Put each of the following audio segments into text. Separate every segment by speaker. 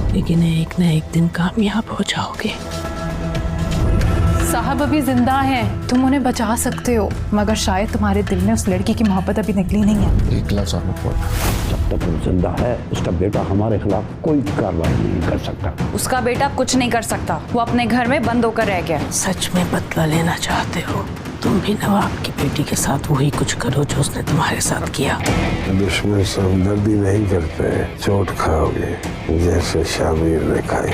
Speaker 1: लेकिन एक न एक दिन कामयाब हो जाओगे।
Speaker 2: साहब अभी जिंदा हैं, तुम उन्हें बचा सकते हो, मगर शायद तुम्हारे दिल में उस लड़की की मोहब्बत अभी निकली नहीं है।
Speaker 3: एक लफ्ज़ मत बोल।
Speaker 4: जब तक वो जिंदा है उसका बेटा हमारे खिलाफ कोई कार्रवाई नहीं कर सकता।
Speaker 5: उसका बेटा कुछ नहीं कर सकता, वो अपने घर में बंद होकर रह गया।
Speaker 1: सच में बदला लेना चाहते हो? तुम भी नवाब की बेटी के साथ वही कुछ करो जो उसने तुम्हारे साथ किया।
Speaker 6: दुश्मन से हमदर्दी नहीं करते, चोट खाओगे जैसे शामिर ने खाई।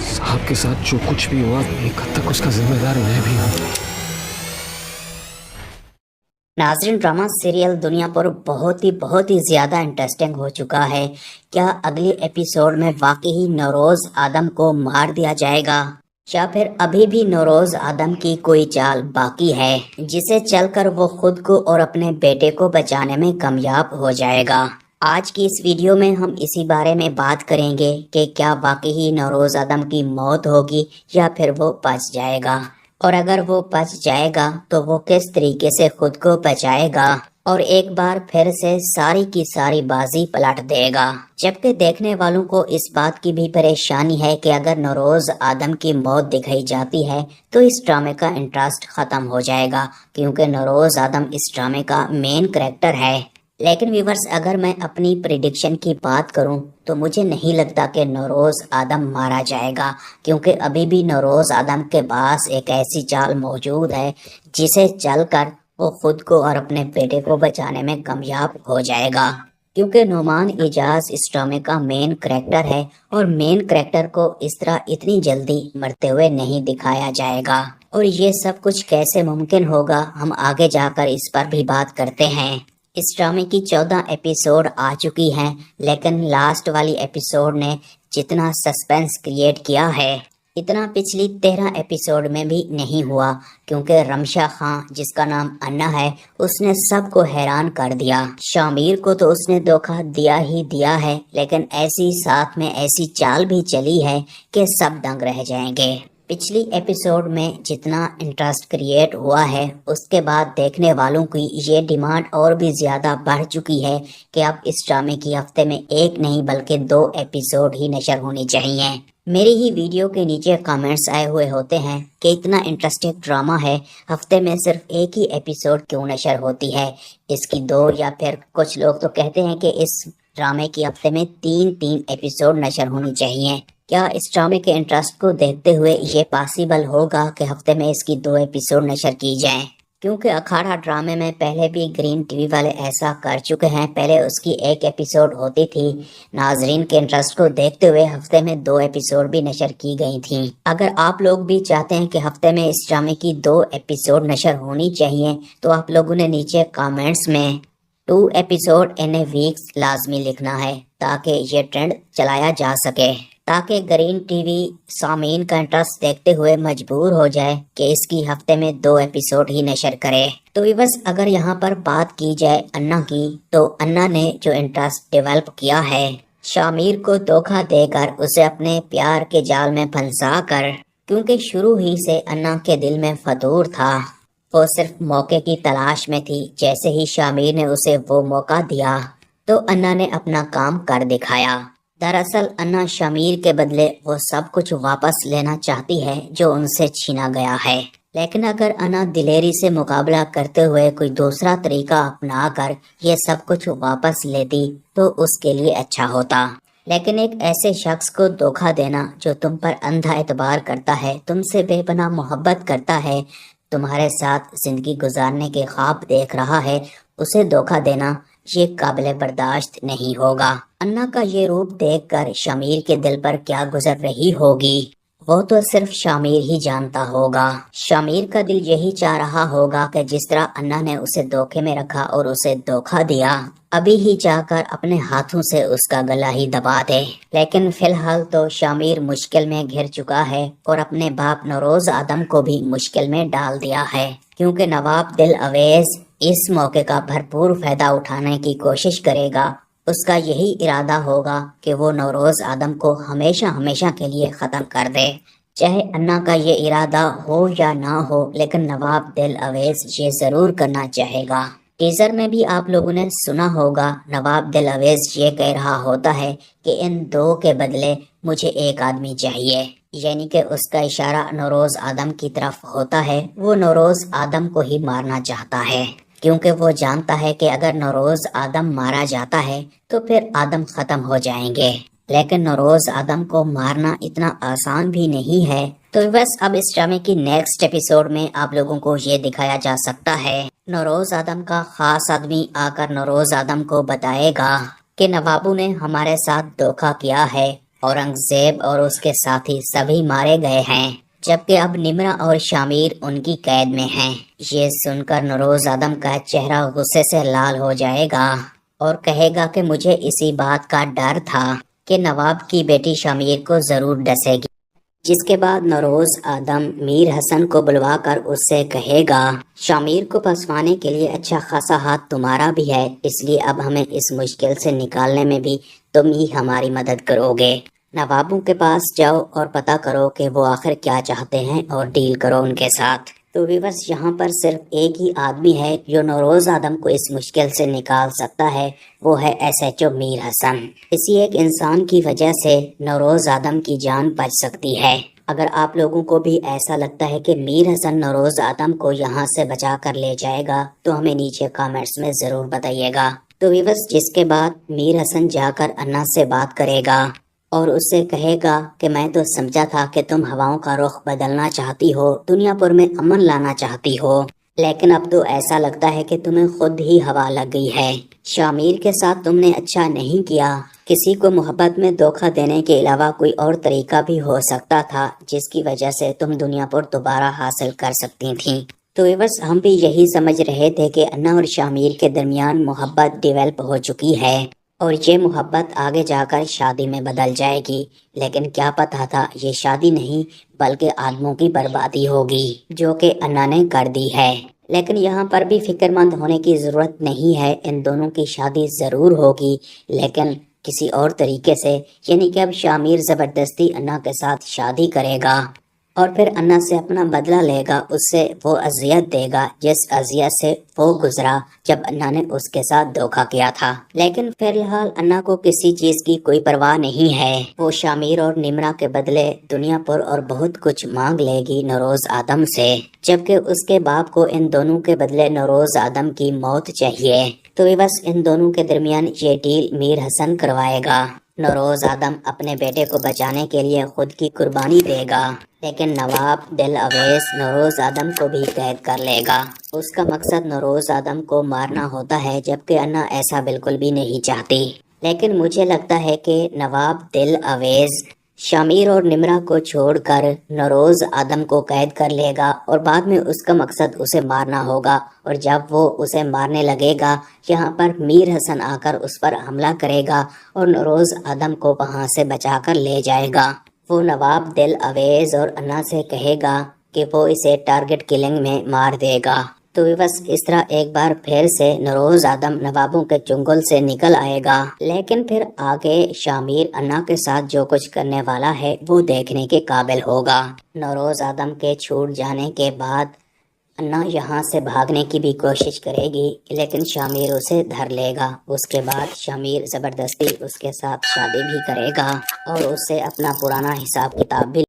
Speaker 3: साहब के साथ जो कुछ भी हुआ, एक हद तक उसका जिम्मेदार मैं भी हूँ।
Speaker 7: नाज़रीन, ड्रामा सीरियल दुनिया पर बहुत ही ज़्यादा इंटरेस्टिंग हो चुका है। क्या अगले एपिसोड में वाकई ही नौरोज़ आदम को मार दिया जाएगा, या फिर अभी भी नौरोज़ आदम की कोई चाल बाकी है जिसे चलकर वो खुद को और अपने बेटे को बचाने में कामयाब हो जाएगा। आज की इस वीडियो में हम इसी बारे में बात करेंगे कि क्या वाकई ही नौरोज़ आदम की मौत होगी या फिर वो बच जाएगा, और अगर वो बच जाएगा तो वो किस तरीके से खुद को बचाएगा और एक बार फिर से सारी की सारी बाजी पलट देगा। जबकि देखने वालों को इस बात की भी परेशानी है कि अगर नौरोज़ आदम की मौत दिखाई जाती है तो इस ड्रामे का इंटरेस्ट खत्म हो जाएगा, क्योंकि नौरोज़ आदम इस ड्रामे का मेन कैरेक्टर है। लेकिन व्यूअर्स, अगर मैं अपनी प्रेडिक्शन की बात करूं तो मुझे नहीं लगता कि नौरोज़ आदम मारा जाएगा, क्योंकि अभी भी नौरोज़ आदम के पास एक ऐसी चाल मौजूद है जिसे चलकर वो खुद को और अपने बेटे को बचाने में कामयाब हो जाएगा। क्योंकि नुमान इजाज इस ड्रामे का मेन कैरेक्टर है और मेन कैरेक्टर को इस तरह इतनी जल्दी मरते हुए नहीं दिखाया जाएगा। और ये सब कुछ कैसे मुमकिन होगा, हम आगे जाकर इस पर भी बात करते हैं। इस ड्रामे की 14 एपिसोड आ चुकी हैं, लेकिन लास्ट वाली एपिसोड ने जितना सस्पेंस क्रिएट किया है इतना पिछली 13 एपिसोड में भी नहीं हुआ, क्योंकि रमशा खां, जिसका नाम अन्ना है, उसने सबको हैरान कर दिया। शामिर को तो उसने धोखा दिया ही दिया है, लेकिन ऐसी साथ में ऐसी चाल भी चली है कि सब दंग रह जाएंगे। पिछली एपिसोड में जितना इंटरेस्ट क्रिएट हुआ है, उसके बाद देखने वालों की ये डिमांड और भी ज़्यादा बढ़ चुकी है कि अब इस ड्रामे की हफ्ते में एक नहीं बल्कि 2 एपिसोड ही नशर होनी चाहिए। मेरी ही वीडियो के नीचे कमेंट्स आए हुए होते हैं कि इतना इंटरेस्टिंग ड्रामा है, हफ्ते में सिर्फ एक ही एपिसोड क्यों नशर होती है, इसकी 2 या फिर कुछ लोग तो कहते हैं कि इस ड्रामे की हफ्ते में 3 एपिसोड नशर होनी चाहिए। क्या इस ड्रामे के इंटरेस्ट को देखते हुए ये पॉसिबल होगा कि हफ्ते में इसकी 2 एपिसोड नशर की जाएं? क्योंकि अखाड़ा ड्रामे में पहले भी ग्रीन टीवी वाले ऐसा कर चुके हैं। पहले उसकी 1 एपिसोड होती थी, नाजरीन के इंटरेस्ट को देखते हुए हफ्ते में 2 एपिसोड भी नशर की गई थी। अगर आप लोग भी चाहते हैं कि हफ्ते में इस ड्रामे की 2 एपिसोड नशर होनी चाहिए तो आप लोगों ने नीचे कमेंट्स में 2 एपिसोड इन ए वीक्स लाजमी लिखना है, ताकि ये ट्रेंड चलाया जा सके, ताकि ग्रीन टीवी सामीन का इंटरेस्ट देखते हुए मजबूर हो जाए कि इसकी हफ्ते में 2 एपिसोड ही नशर करे। तो बस अगर यहाँ पर बात की जाए अन्ना की, तो अन्ना ने जो इंटरेस्ट डेवलप किया है शामिर को धोखा देकर उसे अपने प्यार के जाल में फंसा कर, क्योंकि शुरू ही से अन्ना के दिल में फतूर था, वो सिर्फ मौके की तलाश में थी। जैसे ही शामिर ने उसे वो मौका दिया तो अन्ना ने अपना काम कर दिखाया। दरअसल अन्ना शामिर के बदले वो सब कुछ वापस लेना चाहती है जो उनसे छीना गया है, लेकिन अगर अन्ना दिलेरी से मुकाबला करते हुए कोई दूसरा तरीका अपना कर ये सब कुछ वापस लेती तो उसके लिए अच्छा होता। लेकिन एक ऐसे शख्स को धोखा देना जो तुम पर अंधा एतबार करता है, तुमसे बेपनाह मोहब्बत करता है, तुम्हारे साथ जिंदगी गुजारने के ख्वाब देख रहा है, उसे धोखा देना ये काबिल बर्दाश्त नहीं होगा। अन्ना का ये रूप देखकर शामिर के दिल पर क्या गुजर रही होगी वो तो सिर्फ शामिर ही जानता होगा। शामिर का दिल यही चाह रहा होगा कि जिस तरह अन्ना ने उसे धोखे में रखा और उसे धोखा दिया, अभी ही जाकर अपने हाथों से उसका गला ही दबा दे। लेकिन फिलहाल तो शामिर मुश्किल में घिर चुका है और अपने बाप नौरोज़ आदम को भी मुश्किल में डाल दिया है, क्योंकि नवाब दिल अवेज इस मौके का भरपूर फायदा उठाने की कोशिश करेगा। उसका यही इरादा होगा कि वो नौरोज़ आदम को हमेशा हमेशा के लिए ख़त्म कर दे। चाहे अन्ना का ये इरादा हो या ना हो, लेकिन नवाब दिल अवेज ये ज़रूर करना चाहेगा। ٹیزر میں بھی آپ لوگوں نے سنا ہوگا نواب دل اویز یہ کہہ رہا ہوتا ہے کہ ان دو کے بدلے مجھے ایک آدمی چاہیے، یعنی کہ اس کا اشارہ نوروز آدم کی طرف ہوتا ہے۔ وہ نوروز آدم کو ہی مارنا چاہتا ہے کیونکہ وہ جانتا ہے کہ اگر نوروز آدم مارا جاتا ہے تو پھر آدم ختم ہو جائیں گے، لیکن نوروز آدم کو مارنا اتنا آسان بھی نہیں ہے۔ تو بس اب اس ڈرامے کی نیکسٹ ایپیسوڈ میں آپ لوگوں کو یہ دکھایا جا سکتا ہے نوروز آدم کا خاص آدمی آ کر نوروز آدم کو بتائے گا کہ نوابو نے ہمارے ساتھ دھوکہ کیا ہے، اورنگزیب اور اس کے ساتھی سبھی مارے گئے ہیں، جبکہ اب نمرا اور شامیر ان کی قید میں ہیں۔ یہ سن کر نوروز آدم کا چہرہ غصے سے لال ہو جائے گا اور کہے گا کہ مجھے اسی بات کا ڈر تھا کہ نواب کی بیٹی شامیر کو ضرور ڈسے گی، جس کے بعد نوروز آدم میر حسن کو بلوا کر اس سے کہے گا شامیر کو پھنسوانے کے لیے اچھا خاصا ہاتھ تمہارا بھی ہے، اس لیے اب ہمیں اس مشکل سے نکالنے میں بھی تم ہی ہماری مدد کرو گے۔ نوابوں کے پاس جاؤ اور پتہ کرو کہ وہ آخر کیا چاہتے ہیں اور ڈیل کرو ان کے ساتھ۔ تو بس یہاں پر صرف ایک ہی آدمی ہے جو نوروز آدم کو اس مشکل سے نکال سکتا ہے، وہ ہے SHO میر حسن۔ اسی ایک انسان کی وجہ سے نوروز آدم کی جان بچ سکتی ہے۔ اگر آپ لوگوں کو بھی ایسا لگتا ہے کہ میر حسن نوروز آدم کو یہاں سے بچا کر لے جائے گا تو ہمیں نیچے کامنٹس میں ضرور بتائیے گا۔ تو بس جس کے بعد میر حسن جا کر انا سے بات کرے گا اور اس سے کہے گا کہ میں تو سمجھا تھا کہ تم ہواؤں کا رخ بدلنا چاہتی ہو، دنیا پر میں امن لانا چاہتی ہو، لیکن اب تو ایسا لگتا ہے کہ تمہیں خود ہی ہوا لگ گئی ہے۔ شامیر کے ساتھ تم نے اچھا نہیں کیا، کسی کو محبت میں دھوکہ دینے کے علاوہ کوئی اور طریقہ بھی ہو سکتا تھا جس کی وجہ سے تم دنیا پر دوبارہ حاصل کر سکتی تھیں۔ تو بس ہم بھی یہی سمجھ رہے تھے کہ انا اور شامیر کے درمیان محبت ڈیولپ ہو چکی ہے اور یہ محبت آگے جا کر شادی میں بدل جائے گی، لیکن کیا پتا تھا یہ شادی نہیں بلکہ آدموں کی بربادی ہوگی جو کہ انا نے کر دی ہے۔ لیکن یہاں پر بھی فکر مند ہونے کی ضرورت نہیں ہے، ان دونوں کی شادی ضرور ہوگی لیکن کسی اور طریقے سے، یعنی کہ اب شامیر زبردستی انا کے ساتھ شادی کرے گا اور پھر انا سے اپنا بدلہ لے گا، اس سے وہ اذیت دے گا جس اذیت سے وہ گزرا جب انا نے اس کے ساتھ دھوکہ کیا تھا۔ لیکن فی الحال انا کو کسی چیز کی کوئی پرواہ نہیں ہے، وہ شامیر اور نمرا کے بدلے دنیا پر اور بہت کچھ مانگ لے گی نوروز آدم سے، جبکہ اس کے باپ کو ان دونوں کے بدلے نوروز آدم کی موت چاہیے۔ تو بس ان دونوں کے درمیان یہ ڈیل میر حسن کروائے گا۔ نوروز آدم اپنے بیٹے کو بچانے کے لیے خود کی قربانی دے گا، لیکن نواب دل اویز نوروز آدم کو بھی قید کر لے گا۔ اس کا مقصد نوروز آدم کو مارنا ہوتا ہے، جبکہ انا ایسا بالکل بھی نہیں چاہتی۔ لیکن مجھے لگتا ہے کہ نواب دل اویز شامیر اور نمرا کو چھوڑ کر نوروز آدم کو قید کر لے گا اور بعد میں اس کا مقصد اسے مارنا ہوگا، اور جب وہ اسے مارنے لگے گا یہاں پر میر حسن آ کر اس پر حملہ کرے گا اور نوروز آدم کو وہاں سے بچا کر لے جائے گا۔ وہ نواب دل اویز اور انا سے کہے گا کہ وہ اسے ٹارگٹ کلنگ میں مار دے گا۔ تو بس اس طرح ایک بار پھر سے نوروز آدم نوابوں کے چنگل سے نکل آئے گا، لیکن پھر آگے شامیر انا کے ساتھ جو کچھ کرنے والا ہے وہ دیکھنے کے قابل ہوگا۔ نوروز آدم کے چھوٹ جانے کے بعد انا یہاں سے بھاگنے کی بھی کوشش کرے گی، لیکن شامیر اسے دھر لے گا۔ اس کے بعد شامیر زبردستی اس کے ساتھ شادی بھی کرے گا اور اس سے اپنا پرانا حساب کتاب بھی